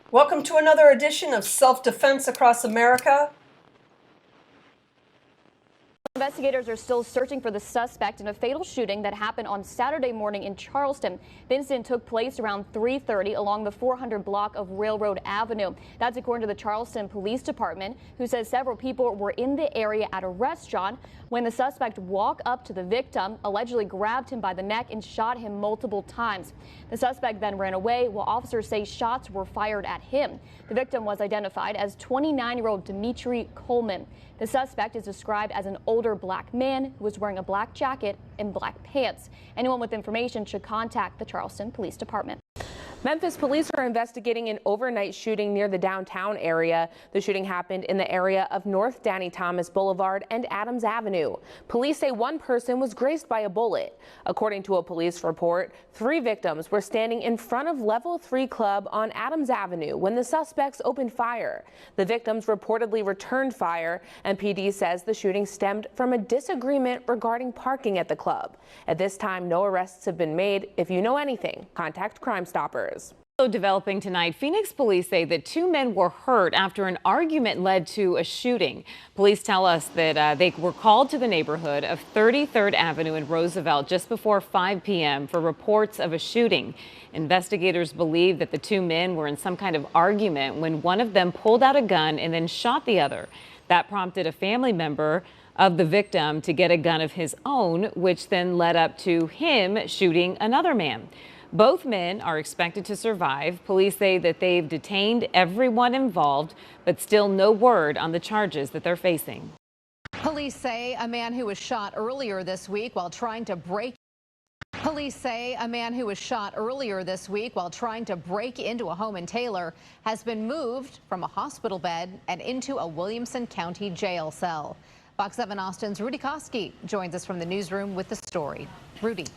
Welcome to another edition of Self-Defense Across America. Investigators are still searching for the suspect in a fatal shooting that happened on Saturday morning in Charleston. The incident took place around 3:30 along the 400 block of Railroad Avenue. That's according to the Charleston Police Department, who says several people were in the area at a restaurant when the suspect walked up to the victim, allegedly grabbed him by the neck and shot him multiple times. The suspect then ran away while officers say shots were fired at him. The victim was identified as 29-year-old Dimitri Coleman. The suspect is described as an older black man who was wearing a black jacket and black pants. Anyone with information should contact the Charleston Police Department. Memphis police are investigating an overnight shooting near the downtown area. The shooting happened in the area of North Danny Thomas Boulevard and Adams Avenue. Police say one person was grazed by a bullet. According to a police report, 3 victims were standing in front of Level 3 Club on Adams Avenue when the suspects opened fire. The victims reportedly returned fire, and PD says the shooting stemmed from a disagreement regarding parking at the club. At this time, no arrests have been made. If you know anything, contact Crime Stoppers. Also developing tonight, Phoenix police say that 2 men were hurt after an argument led to a shooting. Police tell us that they were called to the neighborhood of 33rd Avenue in Roosevelt just before 5 p.m. for reports of a shooting. Investigators believe that the 2 men were in some kind of argument when one of them pulled out a gun and then shot the other. That prompted a family member of the victim to get a gun of his own, which then led up to him shooting another man. Both men are expected to survive. Police say that they've detained everyone involved, but still no word on the charges that they're facing. Police say a man who was shot earlier this week while trying to break into a home in Taylor has been moved from a hospital bed and into a Williamson County jail cell. Fox 7 Austin's Rudy Koski joins us from the newsroom with the story. Rudy.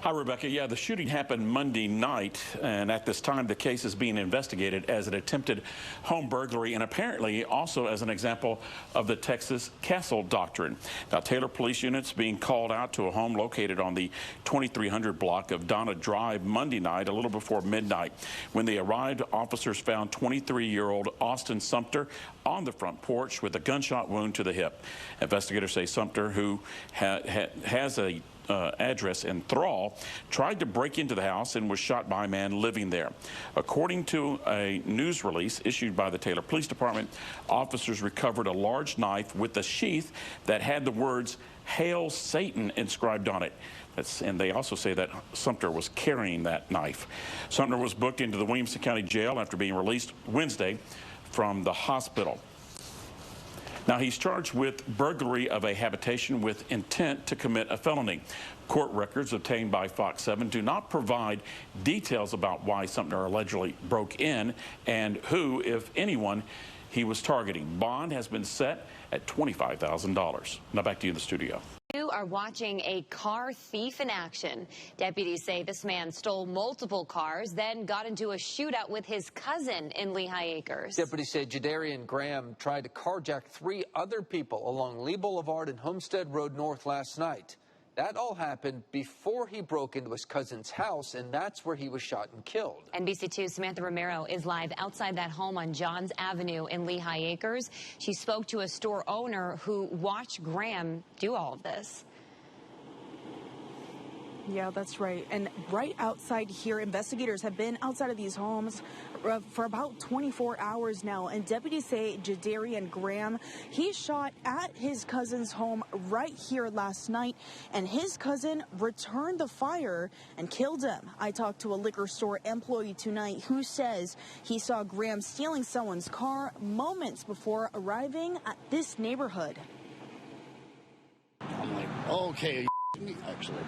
Hi, Rebecca. Yeah, the shooting happened Monday night, and at this time, the case is being investigated as an attempted home burglary and apparently also as an example of the Texas Castle Doctrine. Now, Taylor police units being called out to a home located on the 2300 block of Donna Drive Monday night, a little before midnight. When they arrived, officers found 23-year-old Austin Sumpter on the front porch with a gunshot wound to the hip. Investigators say Sumpter, who has a address in Thrall, tried to break into the house and was shot by a man living there. According to a news release issued by the Taylor Police Department, officers recovered a large knife with a sheath that had the words "Hail Satan" inscribed on it. And they also say that Sumpter was carrying that knife. Sumpter was booked into the Williamson County Jail after being released Wednesday from the hospital. Now, he's charged with burglary of a habitation with intent to commit a felony. Court records obtained by Fox 7 do not provide details about why Sumpter allegedly broke in and who, if anyone, he was targeting. Bond has been set at $25,000. Now back to you in the studio. You are watching a car thief in action. Deputies say this man stole multiple cars, then got into a shootout with his cousin in Lehigh Acres. Deputies say Jadarian Graham tried to carjack 3 other people along Lee Boulevard and Homestead Road North last night. That all happened before he broke into his cousin's house, and that's where he was shot and killed. NBC2's Samantha Romero is live outside that home on Johns Avenue in Lehigh Acres. She spoke to a store owner who watched Graham do all of this. Yeah, that's right. And right outside here, investigators have been outside of these homes for about 24 hours now. And deputies say Jadarian Graham, he shot at his cousin's home right here last night, and his cousin returned the fire and killed him. I talked to a liquor store employee tonight who says he saw Graham stealing someone's car moments before arriving at this neighborhood. I'm like, okay. Actually,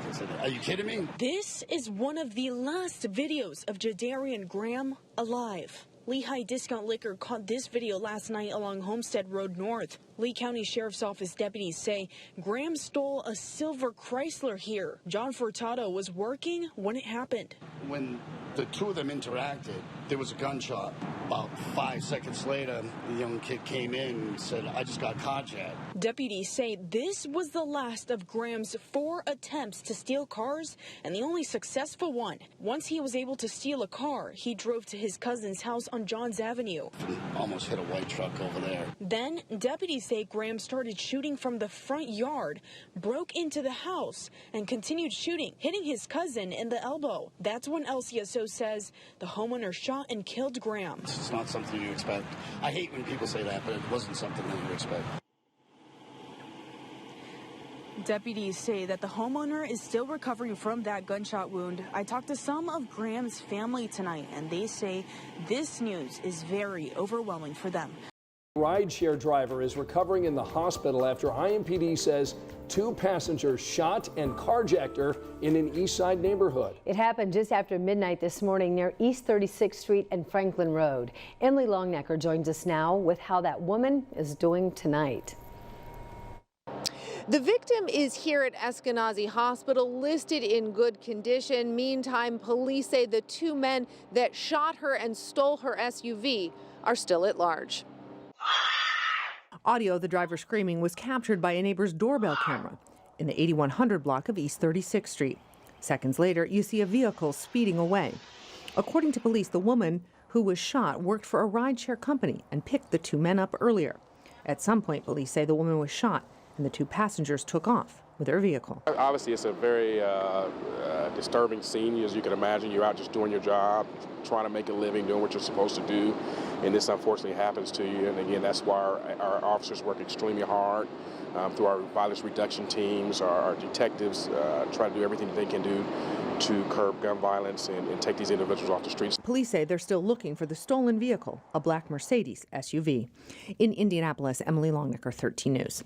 are you kidding me? This is one of the last videos of Jadarian Graham alive. Lehigh Discount Liquor caught this video last night along Homestead Road North. Lee County Sheriff's Office deputies say Graham stole a silver Chrysler here. John Furtado was working when it happened. When the two of them interacted, There was a gunshot. About 5 seconds later, the young kid came in and said, I just got carjacked. Deputies say this was the last of Graham's 4 attempts to steal cars and the only successful one. Once he was able to steal a car, he drove to his cousin's house on Johns Avenue. Almost hit a white truck over there. Then deputies say Graham started shooting from the front yard, broke into the house, and continued shooting, hitting his cousin in the elbow. That's when LCSO says the homeowner shot and killed Graham. It's not something you expect. I hate when people say that, but it wasn't something that you expect. Deputies say that the homeowner is still recovering from that gunshot wound. I talked to some of Graham's family tonight, and they say this news is very overwhelming for them. Rideshare driver is recovering in the hospital after IMPD says 2 passengers shot and carjacked her in an East Side neighborhood. It happened just after midnight this morning near East 36th Street and Franklin Road. Emily Longnecker joins us now with how that woman is doing tonight. The victim is here at Eskenazi Hospital, listed in good condition. Meantime, police say the 2 men that shot her and stole her SUV are still at large. Audio of the driver screaming was captured by a neighbor's doorbell camera in the 8100 block of East 36th Street. Seconds later, you see a vehicle speeding away. According to police, the woman who was shot worked for a rideshare company and picked the 2 men up earlier. At some point, police say the woman was shot and the 2 passengers took off with their vehicle. Obviously, it's a very disturbing scene. As you can imagine, you're out just doing your job, trying to make a living, doing what you're supposed to do, and this unfortunately happens to you. And again, that's why our officers work extremely hard through our violence reduction teams, our detectives try to do everything they can do to curb gun violence and take these individuals off the streets. Police say they're still looking for the stolen vehicle, a black Mercedes SUV. In Indianapolis, Emily Longnecker, 13 News.